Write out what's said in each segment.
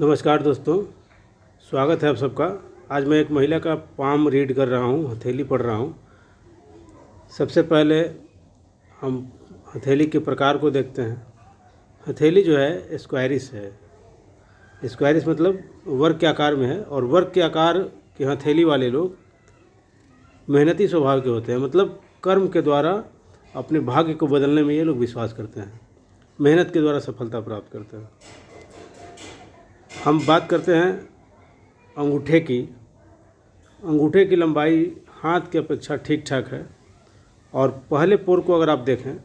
नमस्कार दोस्तों, स्वागत है आप सबका। आज मैं एक महिला का पाम रीड कर रहा हूँ, हथेली पढ़ रहा हूँ। सबसे पहले हम हथेली के प्रकार को देखते हैं। हथेली जो है स्क्वायरिश है। स्क्वायरिश मतलब वर्ग के आकार में है, और वर्ग के आकार की हथेली वाले लोग मेहनती स्वभाव के होते हैं। मतलब कर्म के द्वारा अपने भाग्य को बदलने में ये लोग विश्वास करते हैं, मेहनत के द्वारा सफलता प्राप्त करते हैं। हम बात करते हैं अंगूठे की। अंगूठे की लंबाई हाथ की अपेक्षा ठीक ठाक है, और पहले पोर को अगर आप देखें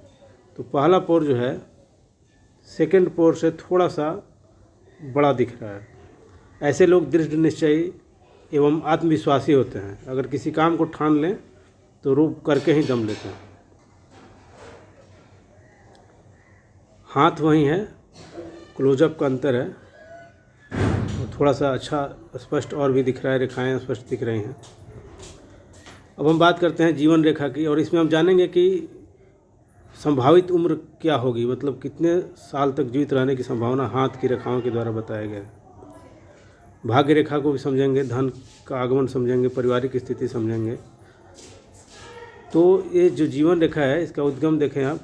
तो पहला पोर जो है सेकंड पोर से थोड़ा सा बड़ा दिख रहा है। ऐसे लोग दृढ़ निश्चयी एवं आत्मविश्वासी होते हैं। अगर किसी काम को ठान लें तो रूप करके ही दम लेते हैं। हाथ वही है, क्लोजअप का अंतर है, थोड़ा सा अच्छा स्पष्ट और भी दिख रहा है, रेखाएं स्पष्ट दिख रही हैं। अब हम बात करते हैं जीवन रेखा की, और इसमें हम जानेंगे कि संभावित उम्र क्या होगी, मतलब कितने साल तक जीवित रहने की संभावना हाथ की रेखाओं के द्वारा बताया गया है। भाग्य रेखा को भी समझेंगे, धन का आगमन समझेंगे, पारिवारिक स्थिति समझेंगे। तो ये जो जीवन रेखा है, इसका उद्गम देखें आप।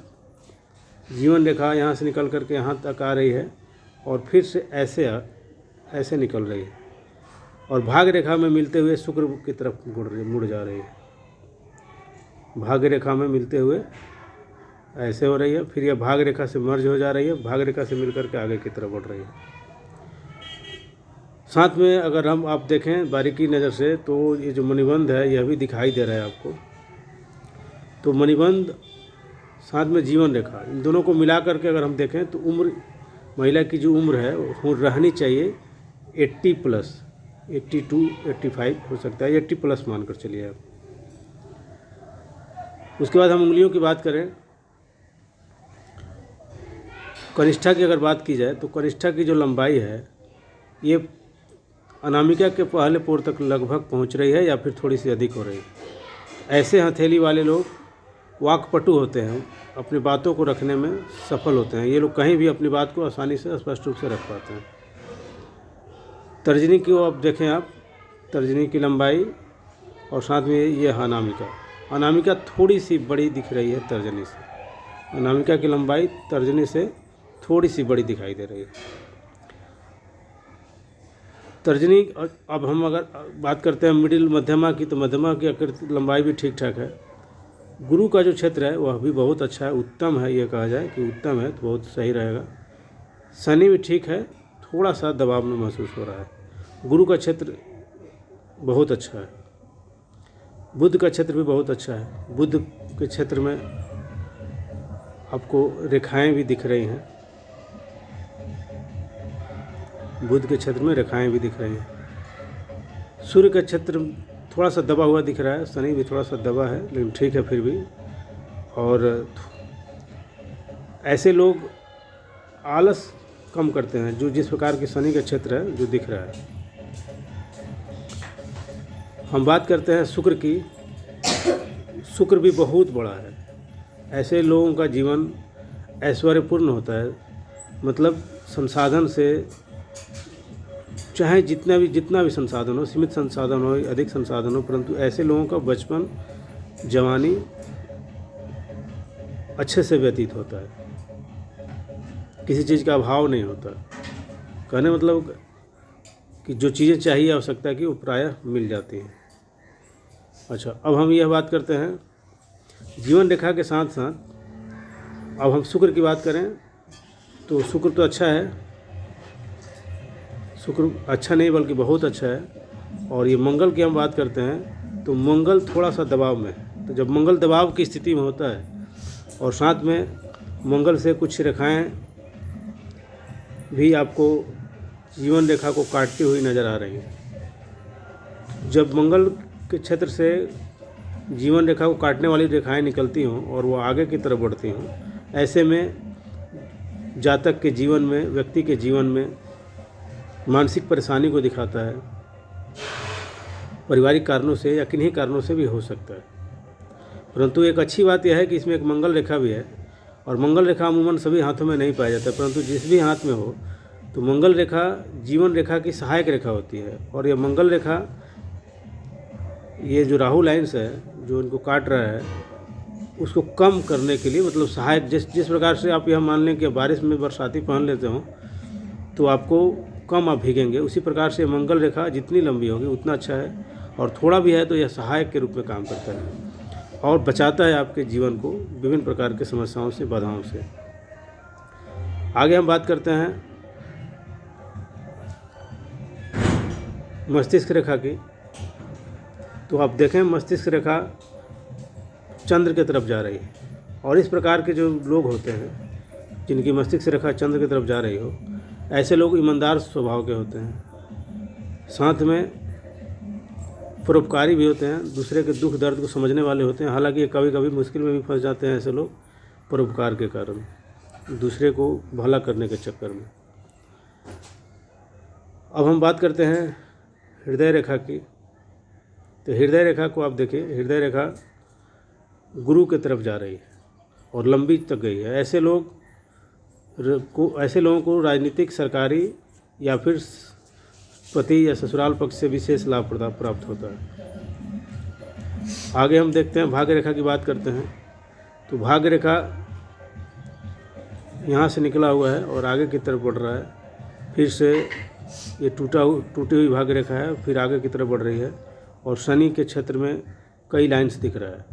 जीवन रेखा यहाँ से निकल करके यहाँ तक आ रही है, और फिर से ऐसे निकल रही है, और भाग्य रेखा में मिलते हुए शुक्र की तरफ मुड़ जा रही है। भाग्य रेखा में मिलते हुए ऐसे हो रही है, फिर यह भाग्य रेखा से मर्ज हो जा रही है, भाग्य रेखा से मिलकर के आगे की तरफ बढ़ रही है। साथ में अगर आप देखें बारीकी नज़र से तो ये जो मणिबंध है यह भी दिखाई दे रहा है आपको। तो मणिबंध साथ में जीवन रेखा, इन दोनों को मिला करके अगर हम देखें तो उम्र, महिला की जो उम्र है वो रहनी चाहिए 80+, 82, 85 हो सकता है, 80+ मानकर चलिए आप। उसके बाद हम उंगलियों की बात करें। कनिष्ठा की अगर बात की जाए तो कनिष्ठा की जो लंबाई है ये अनामिका के पहले पोर तक लगभग पहुंच रही है, या फिर थोड़ी सी अधिक हो रही है। ऐसे हथेली वाले लोग वाक्पटु होते हैं, अपनी बातों को रखने में सफल होते हैं। ये लोग कहीं भी अपनी बात को आसानी से स्पष्ट रूप से रख पाते हैं। तर्जनी की आप देखें, आप तर्जनी की लंबाई, और साथ में ये अनामिका। अनामिका थोड़ी सी बड़ी दिख रही है तर्जनी से। अनामिका की लंबाई तर्जनी से थोड़ी सी बड़ी दिखाई दे रही है। तर्जनी, अब हम अगर बात करते हैं मिडिल मध्यमा की, तो मध्यमा की आकृति लंबाई भी ठीक ठाक है। गुरु का जो क्षेत्र है वह भी बहुत अच्छा है, उत्तम है। ये कहा जाए कि उत्तम है तो बहुत सही रहेगा। शनि भी ठीक है, थोड़ा सा दबाव में महसूस हो रहा है। गुरु का क्षेत्र बहुत अच्छा है। बुध का क्षेत्र भी बहुत अच्छा है। बुध के क्षेत्र में आपको रेखाएं भी दिख रही हैं। बुध के क्षेत्र में रेखाएं भी दिख रही हैं। सूर्य का क्षेत्र थोड़ा सा दबा हुआ दिख रहा है, शनि भी थोड़ा सा दबा है, लेकिन ठीक है फिर भी। और ऐसे लोग आलस कम करते हैं, जो जिस प्रकार के शनि का क्षेत्र है जो दिख रहा है। हम बात करते हैं शुक्र की। शुक्र भी बहुत बड़ा है। ऐसे लोगों का जीवन ऐश्वर्यपूर्ण होता है, मतलब संसाधन से, चाहे जितना भी संसाधन हो, सीमित संसाधन हो, अधिक संसाधन हो, परंतु ऐसे लोगों का बचपन, जवानी अच्छे से व्यतीत होता है। किसी चीज़ का अभाव नहीं होता। कहने मतलब कि जो चीज़ें चाहिए आवश्यकता की वो प्रायः मिल जाती हैं। अच्छा, अब हम यह बात करते हैं जीवन रेखा के साथ साथ। अब हम शुक्र की बात करें तो शुक्र तो अच्छा है। शुक्र अच्छा नहीं बल्कि बहुत अच्छा है। और ये मंगल की हम बात करते हैं तो मंगल थोड़ा सा दबाव में है। तो जब मंगल दबाव की स्थिति में होता है, और साथ में मंगल से कुछ रेखाएं भी आपको जीवन रेखा को काटती हुई नज़र आ रही हैं। जब मंगल के क्षेत्र से जीवन रेखा को काटने वाली रेखाएं निकलती हों और वो आगे की तरफ बढ़ती हों, ऐसे में जातक के जीवन में, व्यक्ति के जीवन में मानसिक परेशानी को दिखाता है। पारिवारिक कारणों से या किन्हीं कारणों से भी हो सकता है। परंतु एक अच्छी बात यह है कि इसमें एक मंगल रेखा भी है, और मंगल रेखा अमूमन सभी हाथों में नहीं पाया जाता, परंतु जिस भी हाथ में हो तो मंगल रेखा जीवन रेखा की सहायक रेखा होती है, और ये मंगल रेखा, ये जो राहु लाइन्स है जो इनको काट रहा है, उसको कम करने के लिए, मतलब सहायक, जिस प्रकार से आप यह मान लें कि बारिश में बरसाती पहन लेते हो तो आपको कम आप भीगेंगे, उसी प्रकार से मंगल रेखा जितनी लंबी होगी उतना अच्छा है, और थोड़ा भी है तो यह सहायक के रूप में काम करता है और बचाता है आपके जीवन को विभिन्न प्रकार की समस्याओं से, बाधाओं से। आगे हम बात करते हैं मस्तिष्क रेखा की। तो आप देखें मस्तिष्क रेखा चंद्र की तरफ जा रही है, और इस प्रकार के जो लोग होते हैं जिनकी मस्तिष्क रेखा चंद्र की तरफ जा रही हो, ऐसे लोग ईमानदार स्वभाव के होते हैं, साथ में परोपकारी भी होते हैं, दूसरे के दुख दर्द को समझने वाले होते हैं। हालांकि कभी कभी मुश्किल में भी फंस जाते हैं ऐसे लोग परोपकार के कारण, दूसरे को भला करने के चक्कर में। अब हम बात करते हैं हृदय रेखा की। तो हृदय रेखा को आप देखिए, हृदय रेखा गुरु की तरफ जा रही है और लंबी तक गई है। ऐसे लोगों को राजनीतिक, सरकारी या फिर पति या ससुराल पक्ष से विशेष लाभ प्राप्त होता है। आगे हम देखते हैं भाग्य रेखा की बात करते हैं। तो भाग्य रेखा यहाँ से निकला हुआ है और आगे की तरफ बढ़ रहा है, फिर से ये टूटी हुई भाग्य रेखा है, फिर आगे की तरफ बढ़ रही है, और शनि के क्षेत्र में कई लाइन्स दिख रहा है,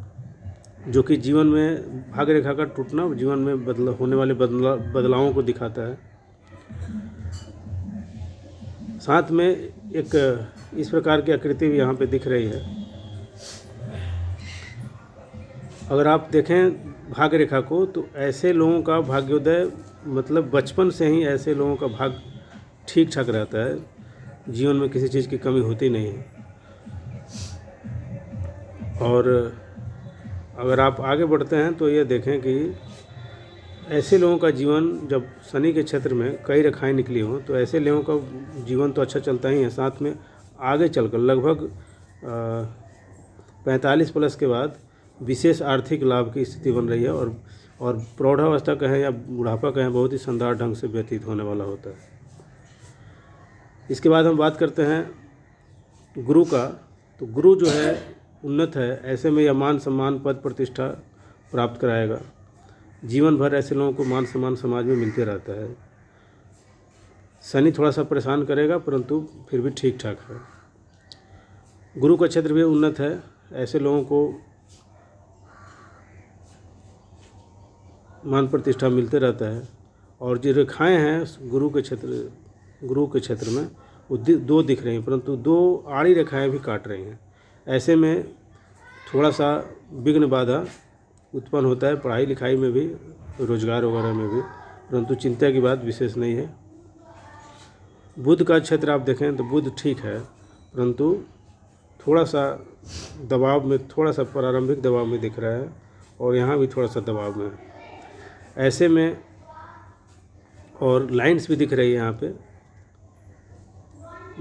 जो कि जीवन में भाग्य रेखा का टूटना जीवन में होने वाले बदलावों को दिखाता है। साथ में एक इस प्रकार की आकृति भी यहाँ पे दिख रही है। अगर आप देखें भाग्य रेखा को, तो ऐसे लोगों का भाग्योदय, मतलब बचपन से ही ऐसे लोगों का भाग्य ठीक ठाक रहता है, जीवन में किसी चीज़ की कमी होती नहीं है। और अगर आप आगे बढ़ते हैं तो ये देखें कि ऐसे लोगों का जीवन, जब शनि के क्षेत्र में कई रेखाएं निकली हों, तो ऐसे लोगों का जीवन तो अच्छा चलता ही है, साथ में आगे चलकर लगभग 45 प्लस के बाद विशेष आर्थिक लाभ की स्थिति बन रही है, और प्रौढ़ावस्था कहें या बुढ़ापा कहें, बहुत ही शानदार ढंग से व्यतीत होने वाला होता है। इसके बाद हम बात करते हैं गुरु का। तो गुरु जो है उन्नत है, ऐसे में यह मान सम्मान, पद प्रतिष्ठा प्राप्त कराएगा। जीवन भर ऐसे लोगों को मान सम्मान समाज में मिलते रहता है। शनि थोड़ा सा परेशान करेगा, परंतु फिर भी ठीक ठाक है। गुरु का क्षेत्र भी उन्नत है, ऐसे लोगों को मान प्रतिष्ठा मिलते रहता है। और जो रेखाएं हैं गुरु के क्षेत्र में वो दो दिख रही हैं, परंतु 2 आड़ी रेखाएं भी काट रही हैं। ऐसे में थोड़ा सा विघ्न बाधा उत्पन्न होता है, पढ़ाई लिखाई में भी, रोजगार वगैरह में भी, परंतु चिंता की बात विशेष नहीं है। बुध का क्षेत्र आप देखें तो बुध ठीक है, परंतु थोड़ा सा दबाव में, थोड़ा सा प्रारंभिक दबाव में दिख रहा है, और यहाँ भी थोड़ा सा दबाव में है। ऐसे में और लाइंस भी दिख रही है यहाँ पे,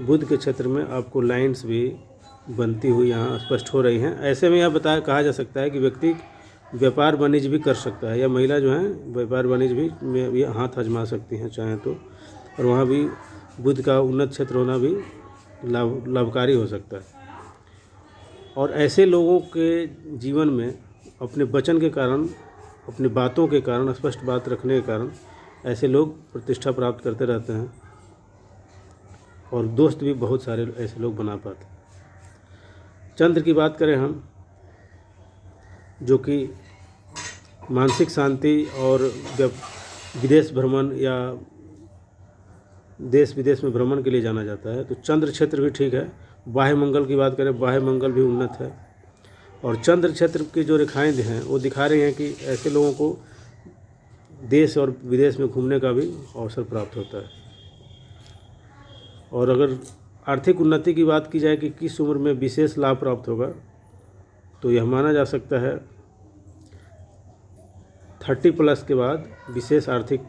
बुध के क्षेत्र में आपको लाइंस भी बनती हुई यहाँ स्पष्ट हो रही हैं। ऐसे में यह कहा जा सकता है कि व्यक्ति व्यापार वाणिज्य भी कर सकता है, या महिला जो है व्यापार वाणिज्य में भी हाथ आजमा सकती हैं चाहें तो, और वहाँ भी बुध का उन्नत क्षेत्र होना भी लाभकारी हो सकता है। और ऐसे लोगों के जीवन में अपने वचन के कारण, अपनी बातों के कारण, स्पष्ट बात रखने के कारण ऐसे लोग प्रतिष्ठा प्राप्त करते रहते हैं, और दोस्त भी बहुत सारे ऐसे लोग बना पाते हैं। चंद्र की बात करें हम, जो कि मानसिक शांति और जब विदेश भ्रमण या देश विदेश में भ्रमण के लिए जाना जाता है, तो चंद्र क्षेत्र भी ठीक है। बाह्य मंगल की बात करें, बाह्य मंगल भी उन्नत है, और चंद्र क्षेत्र की जो रेखाएं हैं वो दिखा रही हैं कि ऐसे लोगों को देश और विदेश में घूमने का भी अवसर प्राप्त होता है। और अगर आर्थिक उन्नति की बात की जाए कि किस उम्र में विशेष लाभ प्राप्त होगा, तो यह माना जा सकता है 30 प्लस के बाद विशेष आर्थिक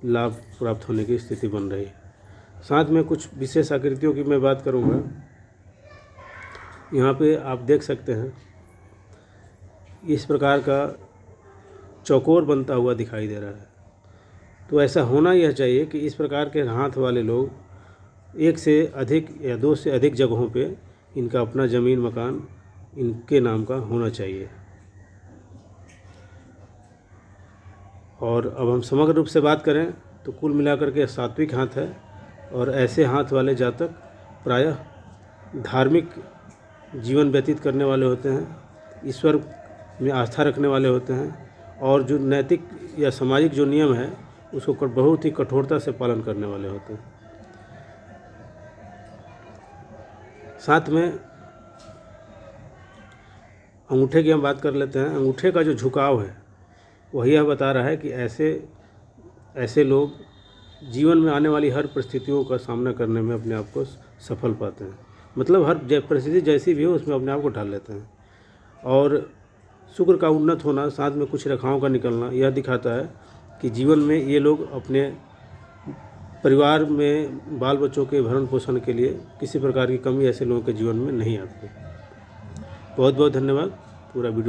लाभ प्राप्त होने की स्थिति बन रही है। साथ में कुछ विशेष आकृतियों की मैं बात करूंगा। यहाँ पे आप देख सकते हैं इस प्रकार का चौकोर बनता हुआ दिखाई दे रहा है, तो ऐसा होना यह चाहिए कि इस प्रकार के हाथ वाले लोग एक से अधिक या दो से अधिक जगहों पे इनका अपना ज़मीन मकान इनके नाम का होना चाहिए। और अब हम समग्र रूप से बात करें तो कुल मिलाकर के सात्विक हाथ है, और ऐसे हाथ वाले जातक प्रायः धार्मिक जीवन व्यतीत करने वाले होते हैं, ईश्वर में आस्था रखने वाले होते हैं, और जो नैतिक या सामाजिक जो नियम है उसको बहुत ही कठोरता से पालन करने वाले होते हैं। साथ में अंगूठे की हम बात कर लेते हैं। अंगूठे का जो झुकाव है वही यह बता रहा है कि ऐसे लोग जीवन में आने वाली हर परिस्थितियों का सामना करने में अपने आप को सफल पाते हैं। मतलब हर परिस्थिति जैसी भी हो उसमें अपने आप को ढाल लेते हैं। और शुक्र का उन्नत होना, साथ में कुछ रेखाओं का निकलना, यह दिखाता है कि जीवन में ये लोग अपने परिवार में बाल बच्चों के भरण पोषण के लिए किसी प्रकार की कमी ऐसे लोगों के जीवन में नहीं आती। बहुत बहुत धन्यवाद। पूरा वीडियो